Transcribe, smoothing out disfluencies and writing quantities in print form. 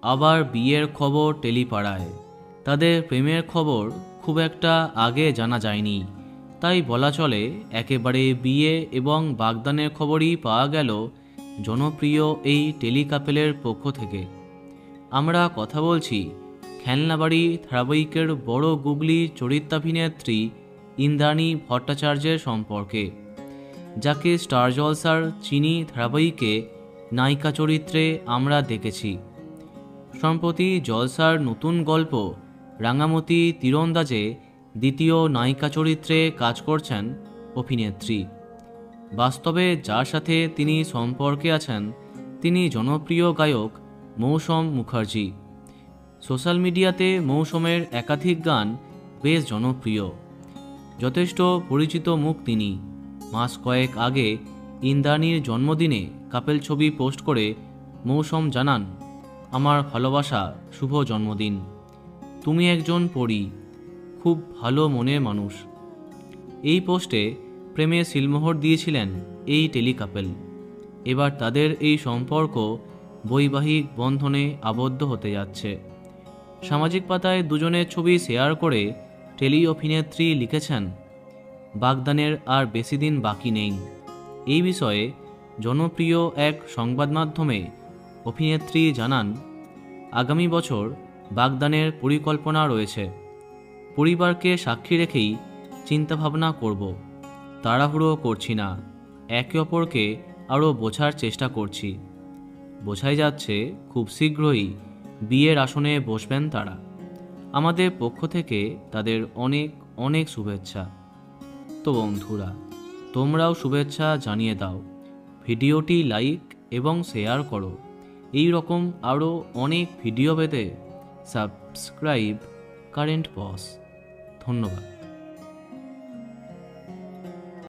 আবার বিয়ের খবর টেলিপাড়ায়। তাদের প্রেমের খবর খুব একটা আগে জানা যায়নি, তাই বলা চলে একেবারে বিয়ে এবং বাগদানের খবরই পাওয়া গেল জনপ্রিয় এই টেলিকাপেলের পক্ষ থেকে। আমরা কথা বলছি খেলনাবাড়ি ধারাবাহিকের বড় গুগলি চরিত্রাভিনেত্রী ইন্দ্রাণী ভট্টাচার্যের সম্পর্কে, যাকে স্টার জলসার চিনি ধারাবাহিকে নায়িকা চরিত্রে আমরা দেখেছি। সম্প্রতি জলসার নতুন গল্প রাঙামতি তীরন্দাজে দ্বিতীয় নায়িকা চরিত্রে কাজ করছেন অভিনেত্রী। বাস্তবে যার সাথে তিনি সম্পর্কে আছেন তিনি জনপ্রিয় গায়ক মৌসম মুখার্জি। সোশ্যাল মিডিয়াতে মৌসমের একাধিক গান বেশ জনপ্রিয়, যথেষ্ট পরিচিত মুখ তিনি। মাস কয়েক আগে ইন্দ্রাণীর জন্মদিনে কাপেল ছবি পোস্ট করে মৌসম জানান, আমার ভালোবাসা, শুভ জন্মদিন, তুমি একজন পরী, খুব ভালো মনের মানুষ। এই পোস্টে প্রেমে সিলমোহর দিয়েছিলেন এই টেলিকাপেল। এবার তাদের এই সম্পর্ক বৈবাহিক বন্ধনে আবদ্ধ হতে যাচ্ছে। সামাজিক পাতায় দুজনের ছবি শেয়ার করে টেলি অভিনেত্রী লিখেছেন, বাগদানের আর বেশি দিন বাকি নেই। এই বিষয়ে জনপ্রিয় এক সংবাদ মাধ্যমে অভিনেত্রী জানান, আগামী বছর বাগদানের পরিকল্পনা রয়েছে। পরিবারকে সাক্ষী রেখেই চিন্তাভাবনা করব, তাড়াহুড়ো করছি না, একে অপরকে আরও বোঝার চেষ্টা করছি। বোঝাই যাচ্ছে খুব শীঘ্রই বিয়ের আসনে বসবেন তারা। আমাদের পক্ষ থেকে তাদের অনেক অনেক শুভেচ্ছা। তো বন্ধুরা, তোমরাও শুভেচ্ছা জানিয়ে দাও, ভিডিওটি লাইক এবং শেয়ার করো। এই রকম আরও অনেক ভিডিও পেতে সাবস্ক্রাইব কারেন্ট পজ। ধন্যবাদ।